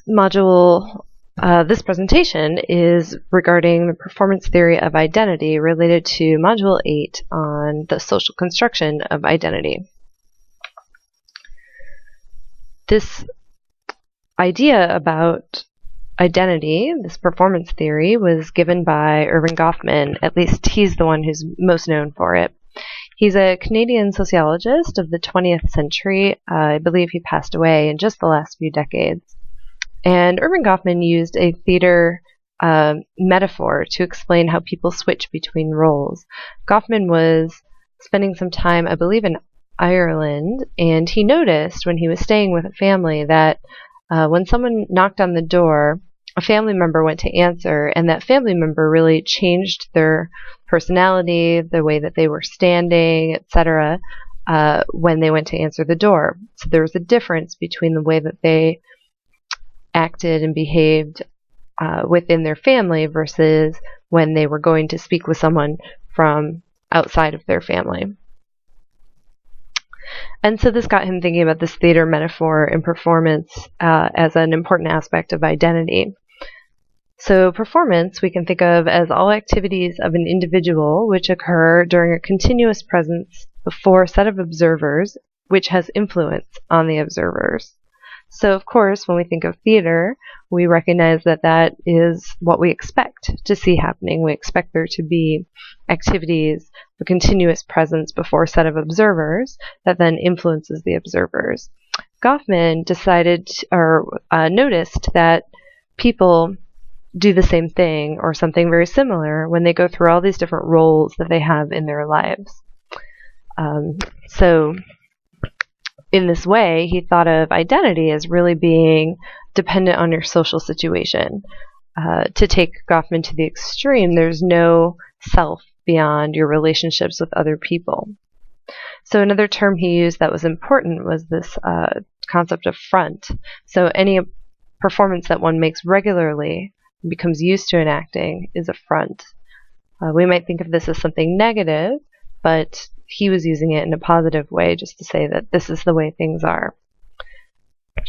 This presentation is regarding the performance theory of identity related to Module 8 on the social construction of identity. This idea about identity, this performance theory, was given by Erving Goffman. At least he's the one who's most known for it. He's a Canadian sociologist of the 20th century. I believe he passed away in just the last few decades. And Erving Goffman used a theater metaphor to explain how people switch between roles. Goffman was spending some time, I believe, in Ireland, and he noticed when he was staying with a family that when someone knocked on the door, a family member went to answer, and that family member really changed their personality, the way that they were standing, etc., when they went to answer the door. So there was a difference between the way that they acted and behaved within their family versus when they were going to speak with someone from outside of their family. And so this got him thinking about this theater metaphor and performance as an important aspect of identity. So performance we can think of as all activities of an individual which occur during a continuous presence before a set of observers which has influence on the observers. So of course, when we think of theater, we recognize that that is what we expect to see happening. We expect there to be activities, a continuous presence before a set of observers that then influences the observers. Goffman noticed that people do the same thing or something very similar when they go through all these different roles that they have in their lives. So in this way, he thought of identity as really being dependent on your social situation. To take Goffman to the extreme, there's no self beyond your relationships with other people. So another term he used that was important was this concept of front. So any performance that one makes regularly and becomes used to enacting is a front. We might think of this as something negative, but he was using it in a positive way just to say that this is the way things are.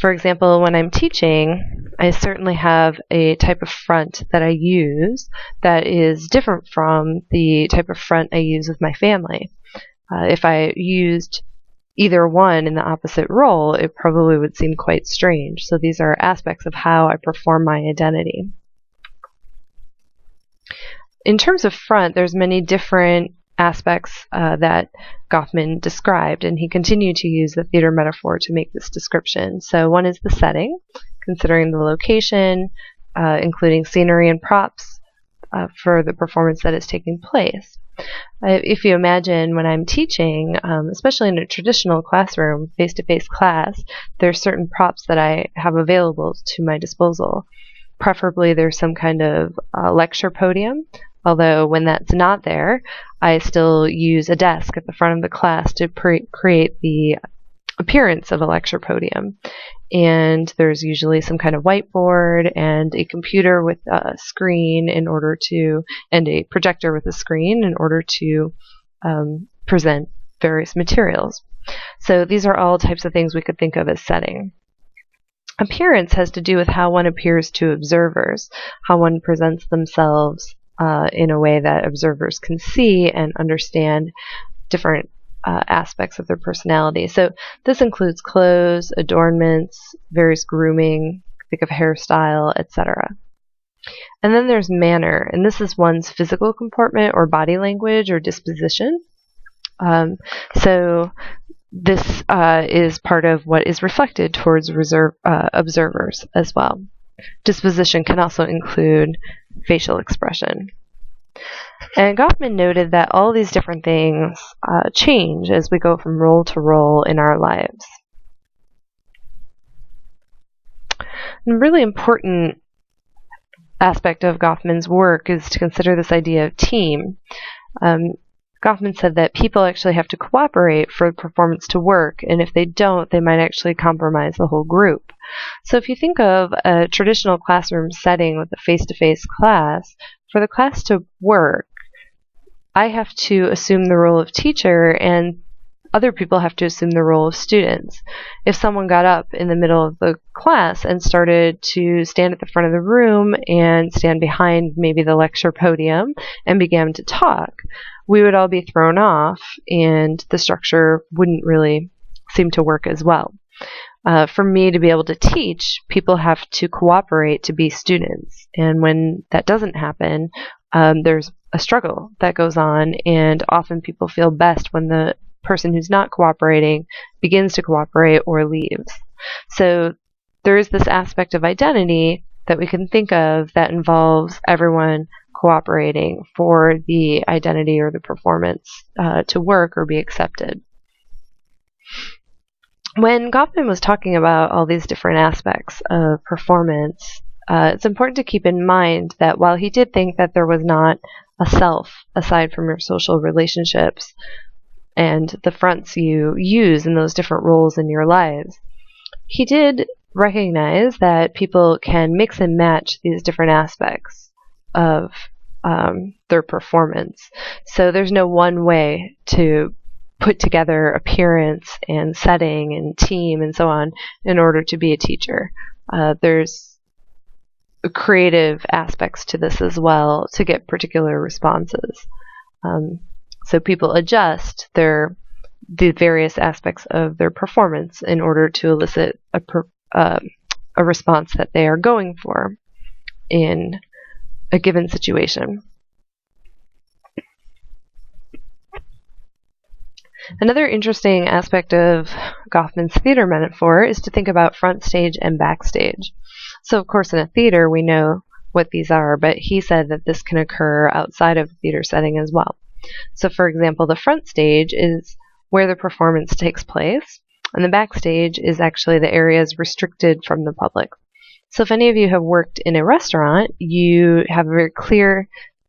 For example, when I'm teaching, I certainly have a type of front that I use that is different from the type of front I use with my family. If I used either one in the opposite role, it probably would seem quite strange. So these are aspects of how I perform my identity. In terms of front, there's many different aspects that Goffman described, and he continued to use the theater metaphor to make this description. So one is the setting, considering the location, including scenery and props for the performance that is taking place. If you imagine when I'm teaching, especially in a traditional classroom, face-to-face class, there are certain props that I have available to my disposal. Preferably there's some kind of lecture podium, although when that's not there, I still use a desk at the front of the class to create the appearance of a lecture podium. And there's usually some kind of whiteboard and a computer with a screen and a projector with a screen in order to present various materials. So these are all types of things we could think of as setting. Appearance has to do with how one appears to observers, how one presents themselves in a way that observers can see and understand different aspects of their personality. So this includes clothes, adornments, various grooming, think of hairstyle, etc. And then there's manner, and this is one's physical comportment or body language or disposition. So this is part of what is reflected towards observers as well. Disposition can also include facial expression. And Goffman noted that all these different things change as we go from role to role in our lives. A really important aspect of Goffman's work is to consider this idea of team. Goffman said that people actually have to cooperate for the performance to work, and if they don't, they might actually compromise the whole group. So if you think of a traditional classroom setting with a face-to-face class, for the class to work, I have to assume the role of teacher and other people have to assume the role of students. If someone got up in the middle of the class and started to stand at the front of the room and stand behind maybe the lecture podium and began to talk, we would all be thrown off and the structure wouldn't really seem to work as well. For me to be able to teach, people have to cooperate to be students. And when that doesn't happen, there's a struggle that goes on, and often people feel best when the person who's not cooperating begins to cooperate or leaves. So there is this aspect of identity that we can think of that involves everyone cooperating for the identity or the performance to work or be accepted. When Goffman was talking about all these different aspects of performance, it's important to keep in mind that while he did think that there was not a self aside from your social relationships and the fronts you use in those different roles in your lives, he did recognize that people can mix and match these different aspects of their performance. So there's no one way to put together appearance and setting and team and so on in order to be a teacher. There's creative aspects to this as well to get particular responses. So people adjust the various aspects of their performance in order to elicit a response that they are going for in a given situation. Another interesting aspect of Goffman's theater metaphor is to think about front stage and backstage. So, of course, in a theater, we know what these are, but he said that this can occur outside of a theater setting as well. So, for example, the front stage is where the performance takes place, and the backstage is actually the areas restricted from the public. So if any of you have worked in a restaurant, you have a very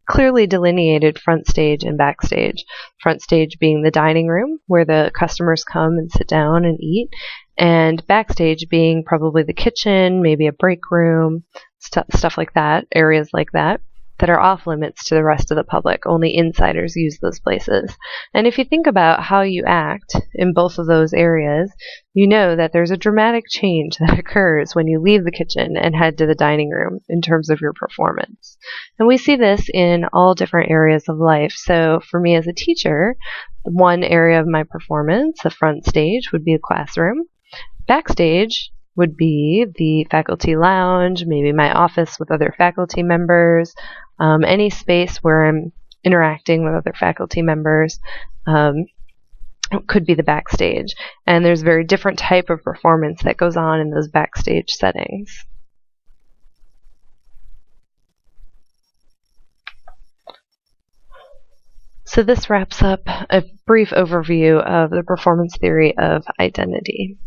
clearly delineated front stage and backstage. Front stage being the dining room where the customers come and sit down and eat, and backstage being probably the kitchen, maybe a break room, stuff like that, areas like that are off limits to the rest of the public. Only insiders use those places. And if you think about how you act in both of those areas, you know that there's a dramatic change that occurs when you leave the kitchen and head to the dining room in terms of your performance. And we see this in all different areas of life. So for me as a teacher, one area of my performance, the front stage, would be a classroom. Backstage would be the faculty lounge, maybe my office with other faculty members, any space where I'm interacting with other faculty members could be the backstage. And there's a very different type of performance that goes on in those backstage settings. So this wraps up a brief overview of the performance theory of identity.